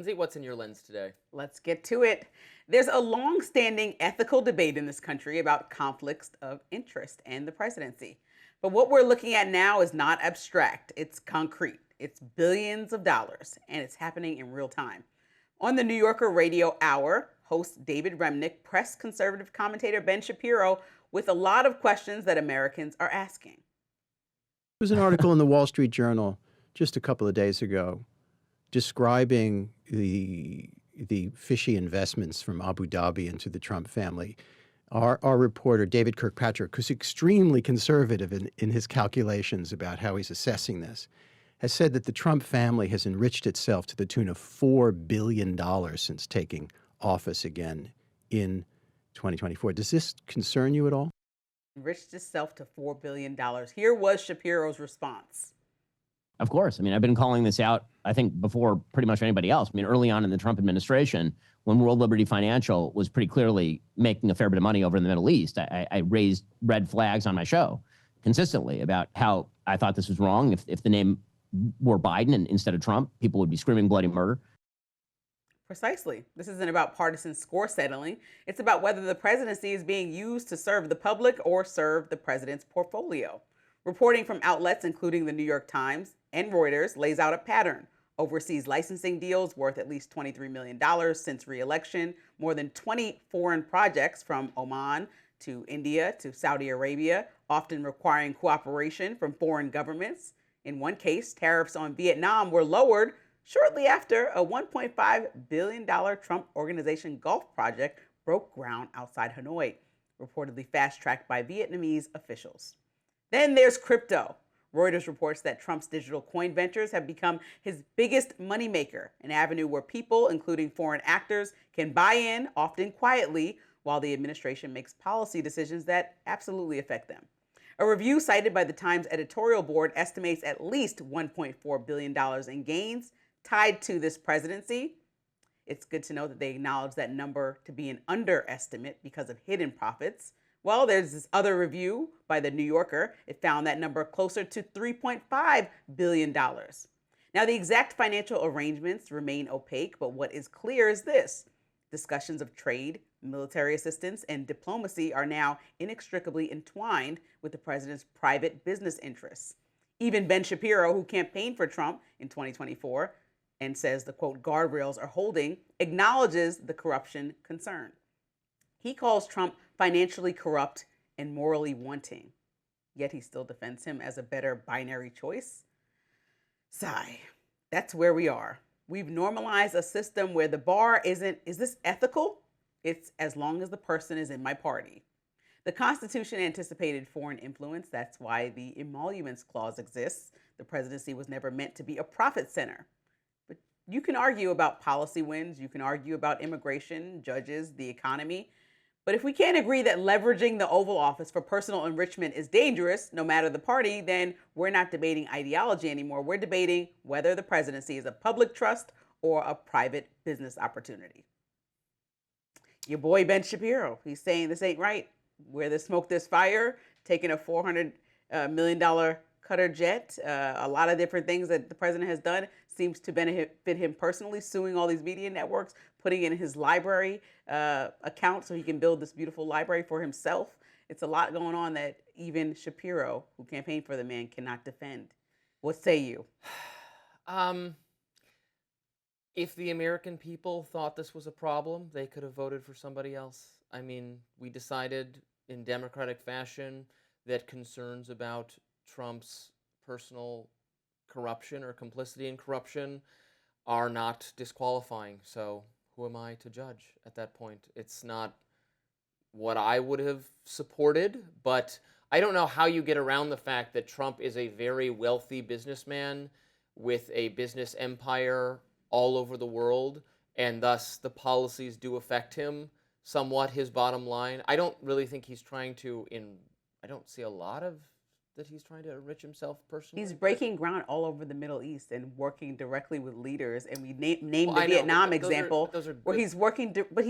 Lindsey, what's in your lens today? Let's get to it. There's a long-standing ethical debate in this country about conflicts of interest and the presidency. But what we're looking at now is not abstract, it's concrete. It's billions of dollars, and it's happening in real time. On the New Yorker Radio Hour, host David Remnick pressed conservative commentator Ben Shapiro with a lot of questions that Americans are asking. There was an article in the Wall Street Journal just a couple of days ago describing the fishy investments from Abu Dhabi into the Trump family. Our reporter, David Kirkpatrick, who's extremely conservative in his calculations about how he's assessing this, has said that the Trump family has enriched itself to the tune of $4 billion since taking office again in 2024. Does this concern you at all? Enriched itself to $4 billion. Here was Shapiro's response. Of course. I mean, I've been calling this out, I think, before pretty much anybody else. I mean, early on in the Trump administration, when World Liberty Financial was pretty clearly making a fair bit of money over in the Middle East, I raised red flags on my show consistently about how I thought this was wrong. If the name were Biden and instead of Trump, people would be screaming bloody murder. Precisely. This isn't about partisan score settling. It's about whether the presidency is being used to serve the public or serve the president's portfolio. Reporting from outlets including the New York Times and Reuters lays out a pattern. Overseas licensing deals worth at least $23 million since re-election, more than 20 foreign projects from Oman to India to Saudi Arabia, often requiring cooperation from foreign governments. In one case, tariffs on Vietnam were lowered shortly after a $1.5 billion Trump Organization Gulf project broke ground outside Hanoi, reportedly fast-tracked by Vietnamese officials. Then there's crypto. Reuters reports that Trump's digital coin ventures have become his biggest moneymaker, an avenue where people, including foreign actors, can buy in, often quietly, while the administration makes policy decisions that absolutely affect them. A review cited by the Times editorial board estimates at least $1.4 billion in gains tied to this presidency. It's good to know that they acknowledge that number to be an underestimate because of hidden profits. Well, there's this other review by the New Yorker. It found that number closer to $3.5 billion. Now, the exact financial arrangements remain opaque, but what is clear is this. Discussions of trade, military assistance, and diplomacy are now inextricably entwined with the president's private business interests. Even Ben Shapiro, who campaigned for Trump in 2024 and says the, quote, guardrails are holding, acknowledges the corruption concern. He calls Trump financially corrupt and morally wanting, yet he still defends him as a better binary choice. Sigh. That's where we are. We've normalized a system where the bar isn't, is this ethical? It's as long as the person is in my party. The Constitution anticipated foreign influence. That's why the emoluments clause exists. The presidency was never meant to be a profit center. But you can argue about policy wins. You can argue about immigration, judges, the economy. But if we can't agree that leveraging the Oval Office for personal enrichment is dangerous, no matter the party, then we're not debating ideology anymore. We're debating whether the presidency is a public trust or a private business opportunity. Your boy Ben Shapiro, he's saying this ain't right. Where there's smoke, there's fire, taking a $400 million Qatar jet, a lot of different things that the president has done seems to benefit him personally, suing all these media networks, putting in his library account so he can build this beautiful library for himself. It's a lot going on that even Shapiro, who campaigned for the man, cannot defend. What say you? If the American people thought this was a problem, they could have voted for somebody else. I mean, we decided in democratic fashion that concerns about Trump's personal corruption or complicity in corruption are not disqualifying. So who am I to judge at that point? It's not what I would have supported, but I don't know how you get around the fact that Trump is a very wealthy businessman with a business empire all over the world, and thus the policies do affect him somewhat, his bottom line. I don't really think he's trying to, I don't see a lot of that he's trying to enrich himself personally. He's breaking ground all over the Middle East and working directly with leaders. And we named the Vietnam example where he's working, but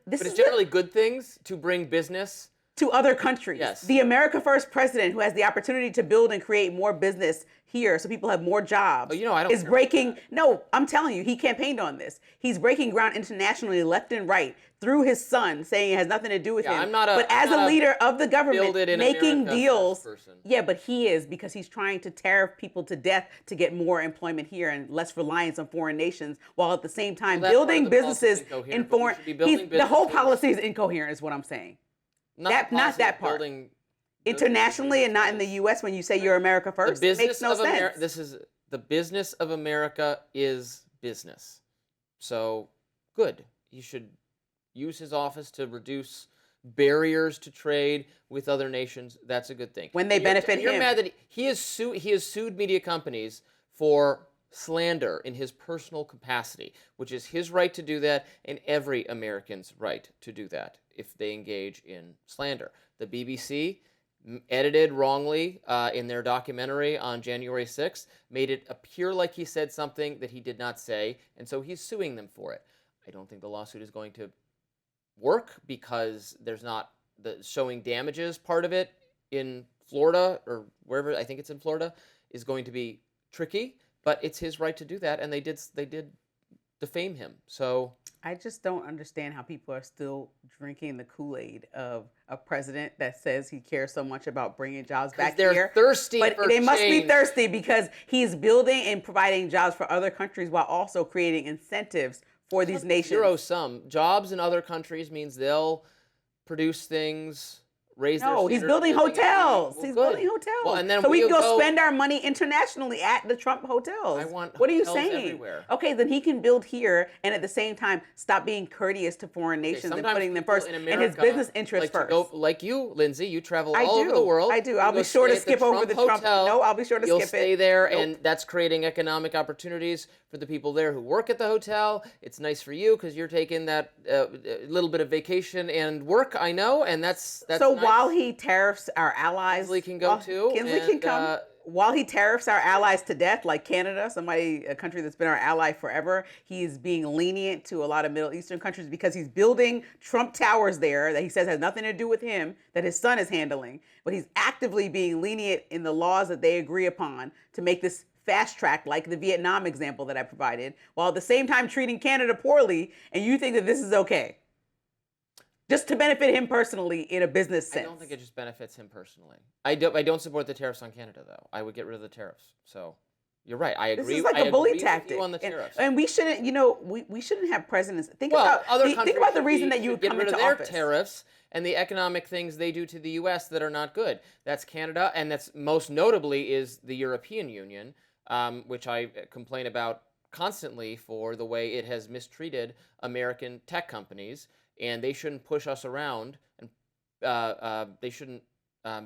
it's generally good things to bring business to other countries. Yes. The America First president who has the opportunity to build and create more business here so people have more jobs Oh, I don't is care about breaking. that. No, I'm telling you, he campaigned on this. He's breaking ground internationally, left and right, through his son, saying it has nothing to do with him. But as a leader of the government, making deals. Person. Yeah, but he is, because he's trying to tariff people to death to get more employment here and less reliance on foreign nations, while at the same time building businesses in foreign. The whole policy is incoherent, is what I'm saying. Not that part. Internationally and not in the U.S. when you say you're America First, it makes no sense. The business of America is business. So good. He should use his office to reduce barriers to trade with other nations. That's a good thing. When they benefit him. You're mad that he has sued media companies for slander in his personal capacity, which is his right to do that and every American's right to do that if they engage in slander. The BBC edited wrongly in their documentary on January 6th, made it appear like he said something that he did not say, and so he's suing them for it. I don't think the lawsuit is going to work because there's not the showing damages part of it in Florida or wherever. I think it's in Florida, is going to be tricky, but it's his right to do that, and they did defame him. So I just don't understand how people are still drinking the Kool-Aid of a president that says he cares so much about bringing jobs back they're here. Thirsty but for they must be change. thirsty because he's building and providing jobs for other countries while also creating incentives for these nations. Zero sum. Jobs in other countries means they'll produce things, raise their No, he's standard of building living. hotels. Well, He's good. building hotels. Well, and then so we can we'll go spend our money internationally at the Trump hotels. I want What are you hotels saying? everywhere. Okay, then he can build here and at the same time stop being courteous to foreign nations and sometimes putting them people first in and America his business interests like first. to go, like you, Lindsay, you travel I all do. over the world. I do. You I'll go be sure to stay at skip over the Trump. hotel. No, I'll be sure to You'll skip it. stay there, Nope. and that's creating economic opportunities for the people there who work at the hotel. It's nice for you because you're taking that little bit of vacation and work. I know, and that's so nice. while he tariffs our allies, Kinsley can go too. Kinsley can come. While he tariffs our allies to death, like Canada, a country that's been our ally forever, he's being lenient to a lot of Middle Eastern countries because he's building Trump towers there that he says has nothing to do with him, that his son is handling. But he's actively being lenient in the laws that they agree upon to make this fast track, like the Vietnam example that I provided, while at the same time treating Canada poorly, and you think that this is okay. Just to benefit him personally in a business sense. I don't think it just benefits him personally. I don't support the tariffs on Canada, though. I would get rid of the tariffs. So you're right. I agree. This is like a bully tactic. On the tariffs. And we shouldn't, we shouldn't have presidents. Think other about countries the reason that you would get come rid into of their office. tariffs and the economic things they do to the U.S. that are not good. That's Canada, and that's most notably is the European Union, which I complain about constantly for the way it has mistreated American tech companies. And they shouldn't push us around, and they shouldn't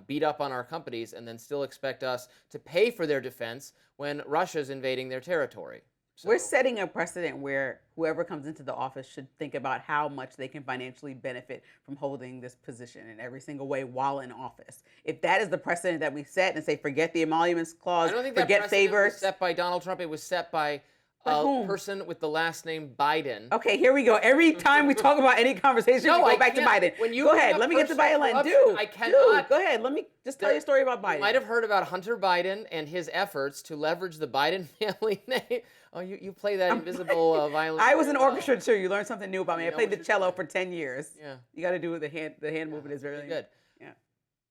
beat up on our companies and then still expect us to pay for their defense when Russia's invading their territory. So, we're setting a precedent where whoever comes into the office should think about how much they can financially benefit from holding this position in every single way while in office. If that is the precedent that we set and say, forget the emoluments clause, I don't think that forget precedent favors. was set by Donald Trump. It was set by a person with the last name Biden. Okay, here we go. Every time we talk about any conversation, we go back to Biden. When you go bring ahead. up Let me get to personal Biden. corruption, I cannot. Go ahead. Let me just tell you a story about Biden. You might have heard about Hunter Biden and his efforts to leverage the Biden family name. Oh, you play that invisible violin. I was in orchestra too. You learned something new about me. I played the what cello you're for 10 years. Yeah. You got to do the hand movement is very good. Yeah.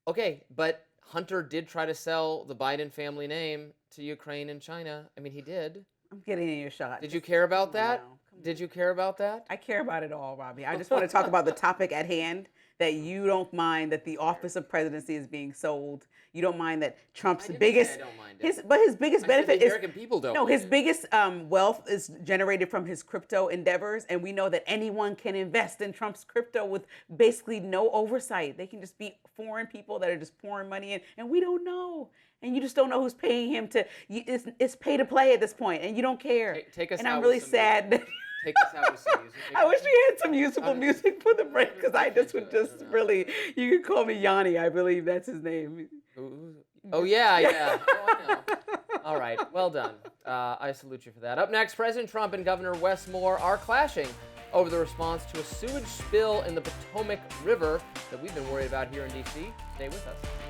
Okay, but Hunter did try to sell the Biden family name to Ukraine and China. I mean, he did. I'm getting in your shot. Did you care about that? Come on. Did you care about that? I care about it all, Robbie. I just want to talk about the topic at hand, that you don't mind that the office of presidency is being sold. You don't mind that Trump's biggest, I don't mind it. his biggest benefit the is American people don't. No, mind his it. biggest wealth is generated from his crypto endeavors, and we know that anyone can invest in Trump's crypto with basically no oversight. They can just be foreign people that are just pouring money in, and we don't know. And you just don't know who's paying him to. It's pay to play at this point, and you don't care. Take us and out I'm with really some sad. music. Take us out with some music. I wish we had some usable music for the break, because I just would just really. You can call me Yanni. I believe that's his name. Oh yeah. Oh, I know. All right, well done. I salute you for that. Up next, President Trump and Governor Wes Moore are clashing over the response to a sewage spill in the Potomac River that we've been worried about here in D.C. Stay with us.